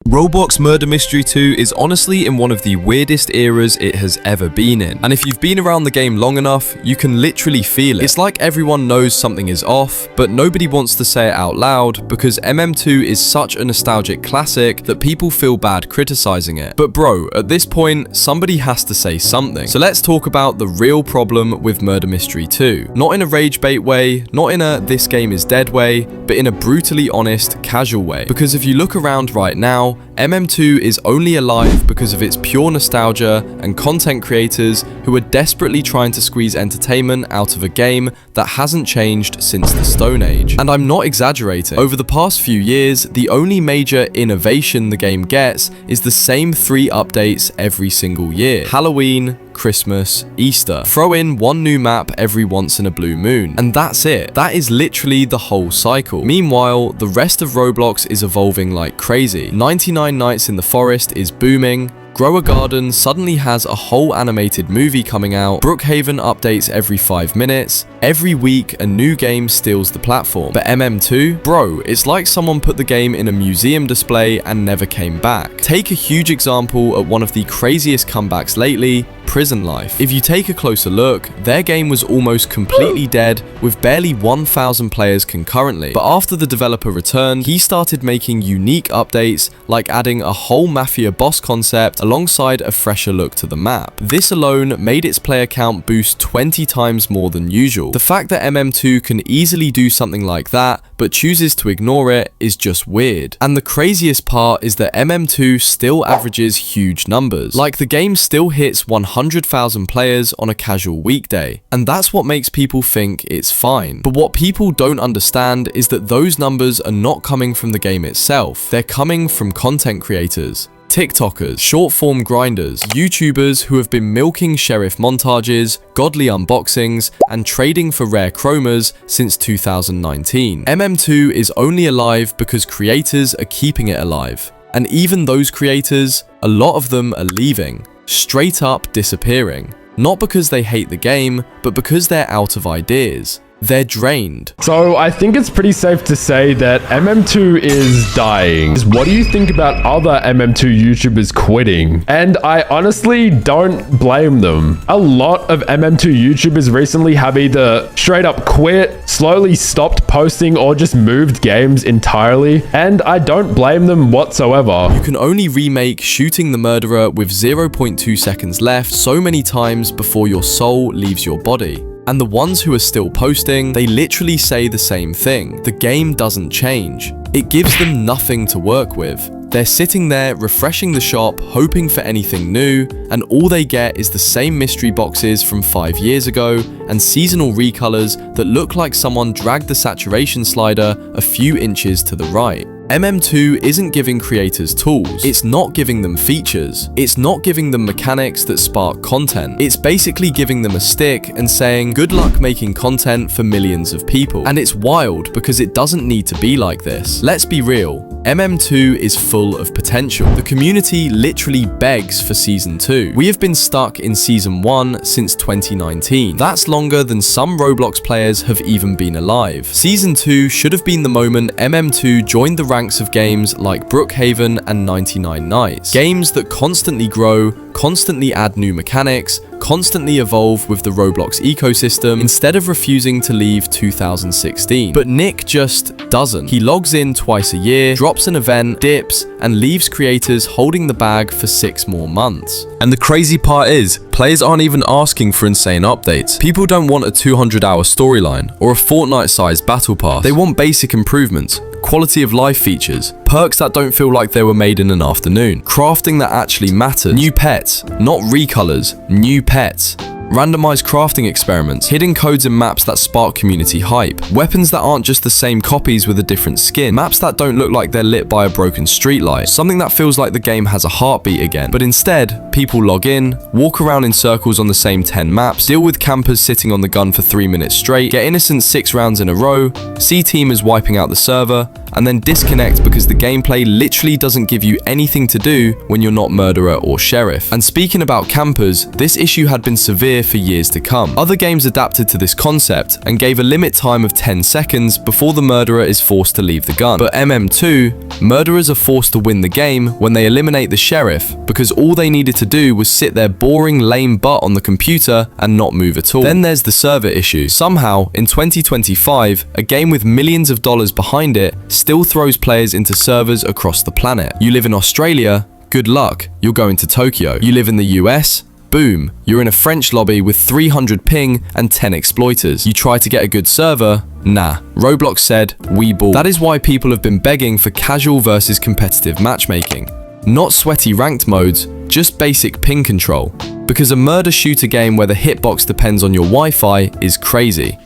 Roblox Murder Mystery 2 is honestly in one of the weirdest eras it has ever been in. And if you've been around the game long enough, you can literally feel it. It's like everyone knows something is off, but nobody wants to say it out loud because MM2 is such a nostalgic classic that people feel bad criticizing it. But bro, at this point, somebody has to say something. So let's talk about the real problem with Murder Mystery 2. Not in a rage bait way, not in a this game is dead way, but in a brutally honest, casual way. Because if you look around right now, MM2 is only alive because of its pure nostalgia and content creators who are desperately trying to squeeze entertainment out of a game that hasn't changed since the Stone Age. And I'm not exaggerating. Over the past few years, the only major innovation the game gets is the same 3 updates every single year. Halloween, Christmas, Easter. Throw in one new map every once in a blue moon. And that's it. That is literally the whole cycle. Meanwhile, the rest of Roblox is evolving like crazy. 99 Nights in the Forest is booming. Grow a Garden suddenly has a whole animated movie coming out. Brookhaven updates every 5 minutes. Every week, a new game steals the platform. But MM2? Bro, it's like someone put the game in a museum display and never came back. Take a huge example at one of the craziest comebacks lately, Prison Life. If you take a closer look, their game was almost completely dead with barely 1,000 players concurrently. But after the developer returned, he started making unique updates like adding a whole mafia boss concept alongside a fresher look to the map. This alone made its player count boost 20 times more than usual. The fact that MM2 can easily do something like that but chooses to ignore it is just weird. And the craziest part is that MM2 still averages huge numbers. Like the game still hits 100,000 players on a casual weekday. And that's what makes people think it's fine. But what people don't understand is that those numbers are not coming from the game itself. They're coming from content creators. TikTokers, short-form grinders, YouTubers who have been milking sheriff montages, godly unboxings, and trading for rare chromas since 2019. MM2 is only alive because creators are keeping it alive. And even those creators, a lot of them are leaving, straight up disappearing. Not because they hate the game, but because they're out of ideas. They're drained. So I think it's pretty safe to say that MM2 is dying. What do you think about other MM2 YouTubers quitting? And I honestly don't blame them. A lot of MM2 YouTubers recently have either straight up quit, slowly stopped posting, or just moved games entirely. And I don't blame them whatsoever. You can only remake Shooting the Murderer with 0.2 seconds left so many times before your soul leaves your body. And the ones who are still posting, they literally say the same thing. The game doesn't change. It gives them nothing to work with. They're sitting there refreshing the shop, hoping for anything new, and all they get is the same mystery boxes from 5 years ago and seasonal recolors that look like someone dragged the saturation slider a few inches to the right. MM2 isn't giving creators tools, it's not giving them features, it's not giving them mechanics that spark content. It's basically giving them a stick and saying, good luck making content for millions of people. And it's wild because it doesn't need to be like this. Let's be real. MM2 is full of potential. The community literally begs for Season 2. We have been stuck in Season 1 since 2019. That's longer than some Roblox players have even been alive. Season 2 should have been the moment MM2 joined the ranks of games like Brookhaven and 99 Nights. Games that constantly grow, constantly add new mechanics, constantly evolve with the Roblox ecosystem instead of refusing to leave 2016. But Nick just doesn't. He logs in twice a year, drops an event, dips, and leaves creators holding the bag for 6 more months. And the crazy part is, players aren't even asking for insane updates. People don't want a 200-hour storyline or a Fortnite-sized battle pass. They want basic improvements, quality of life features, perks that don't feel like they were made in an afternoon, crafting that actually matters, new pets, not recolors, new pets, randomized crafting experiments, hidden codes and maps that spark community hype, weapons that aren't just the same copies with a different skin, maps that don't look like they're lit by a broken streetlight, something that feels like the game has a heartbeat again. But instead, people log in, walk around in circles on the same 10 maps, deal with campers sitting on the gun for 3 minutes straight, get innocent 6 rounds in a row, see teamers wiping out the server, and then disconnect because the gameplay literally doesn't give you anything to do when you're not murderer or sheriff. And speaking about campers, this issue had been severe for years to come. Other games adapted to this concept and gave a limit time of 10 seconds before the murderer is forced to leave the gun. But MM2, murderers are forced to win the game when they eliminate the sheriff because all they needed to do was sit their boring lame butt on the computer and not move at all. Then there's the server issue. Somehow, in 2025, a game with millions of dollars behind it still throws players into servers across the planet. You live in Australia, good luck, you're going to Tokyo. You live in the US, boom, you're in a French lobby with 300 ping and 10 exploiters. You try to get a good server, nah. Roblox said, we ball. That is why people have been begging for casual versus competitive matchmaking. Not sweaty ranked modes, just basic ping control. Because a murder shooter game where the hitbox depends on your Wi-Fi is crazy.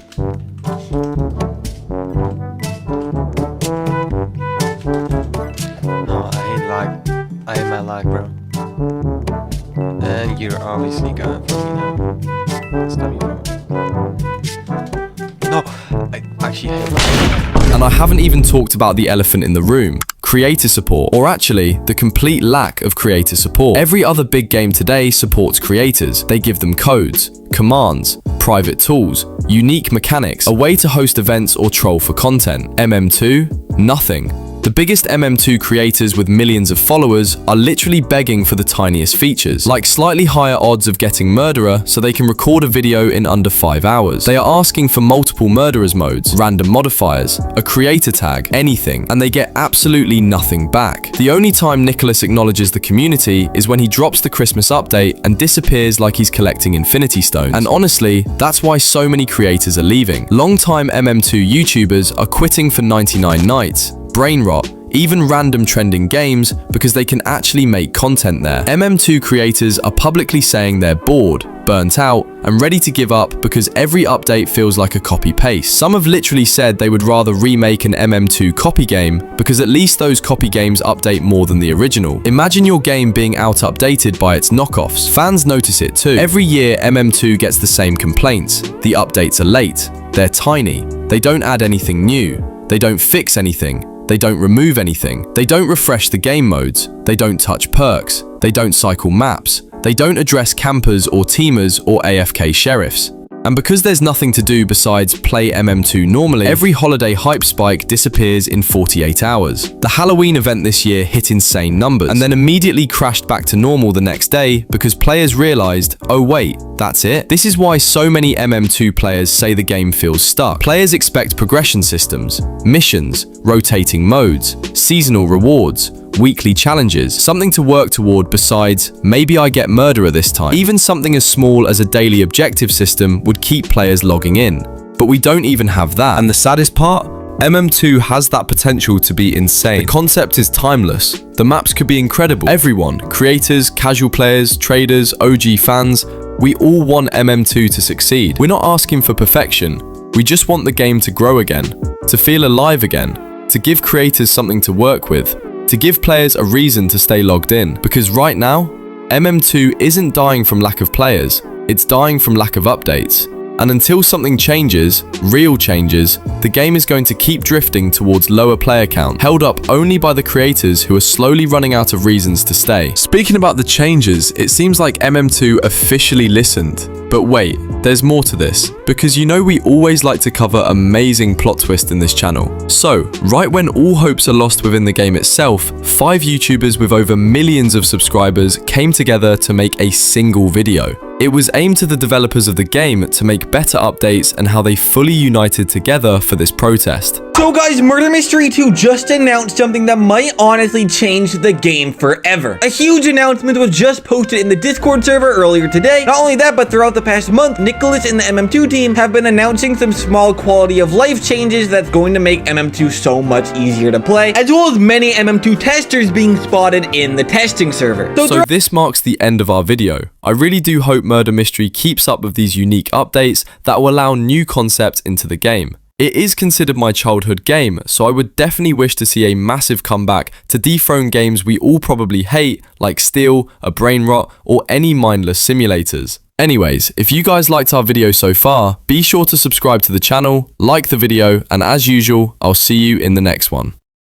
I hate my lag, bro. And you're obviously going for me now. Stop me, bro. No, I actually hate lag. And I haven't even talked about the elephant in the room. Creator support, or actually, the complete lack of creator support. Every other big game today supports creators. They give them codes, commands, private tools, unique mechanics, a way to host events or troll for content. MM2, nothing. The biggest MM2 creators with millions of followers are literally begging for the tiniest features, like slightly higher odds of getting murderer so they can record a video in under 5 hours. They are asking for multiple murderers modes, random modifiers, a creator tag, anything, and they get absolutely nothing back. The only time Nicholas acknowledges the community is when he drops the Christmas update and disappears like he's collecting infinity stones. And honestly, that's why so many creators are leaving. Long-time MM2 YouTubers are quitting for 99 nights, brain rot, even random trending games because they can actually make content there. MM2 creators are publicly saying they're bored, burnt out, and ready to give up because every update feels like a copy-paste. Some have literally said they would rather remake an MM2 copy game because at least those copy games update more than the original. Imagine your game being out-updated by its knockoffs. Fans notice it too. Every year MM2 gets the same complaints. The updates are late, they're tiny, they don't add anything new, they don't fix anything, they don't remove anything, they don't refresh the game modes, they don't touch perks, they don't cycle maps, they don't address campers or teamers or AFK sheriffs. And because there's nothing to do besides play MM2 normally, every holiday hype spike disappears in 48 hours. The Halloween event this year hit insane numbers, and then immediately crashed back to normal the next day because players realized, oh wait, that's it? This is why so many MM2 players say the game feels stuck. Players expect progression systems, missions, rotating modes, seasonal rewards, weekly challenges, something to work toward besides, maybe I get murderer this time. Even something as small as a daily objective system would keep players logging in. But we don't even have that. And the saddest part? MM2 has that potential to be insane. The concept is timeless. The maps could be incredible. Everyone, creators, casual players, traders, OG fans, we all want MM2 to succeed. We're not asking for perfection. We just want the game to grow again, to feel alive again, to give creators something to work with, to give players a reason to stay logged in. Because right now, MM2 isn't dying from lack of players, it's dying from lack of updates. And until something changes, real changes, the game is going to keep drifting towards lower player count, held up only by the creators who are slowly running out of reasons to stay. Speaking about the changes, it seems like MM2 officially listened. But wait, there's more to this, because you know we always like to cover amazing plot twists in this channel. So, right when all hopes are lost within the game itself, 5 YouTubers with over millions of subscribers came together to make a single video. It was aimed to the developers of the game to make better updates and how they fully united together for this protest. So guys, Murder Mystery 2 just announced something that might honestly change the game forever. A huge announcement was just posted in the Discord server earlier today. Not only that, but throughout the past month, Nicholas and the MM2 team have been announcing some small quality of life changes that's going to make MM2 so much easier to play, as well as many MM2 testers being spotted in the testing server. So this marks the end of our video. I really do hope Murder Mystery keeps up with these unique updates that will allow new concepts into the game. It is considered my childhood game, so I would definitely wish to see a massive comeback to dethrone games we all probably hate, like Steel, a Brain Rot, or any mindless simulators. Anyways, if you guys liked our video so far, be sure to subscribe to the channel, like the video, and as usual, I'll see you in the next one.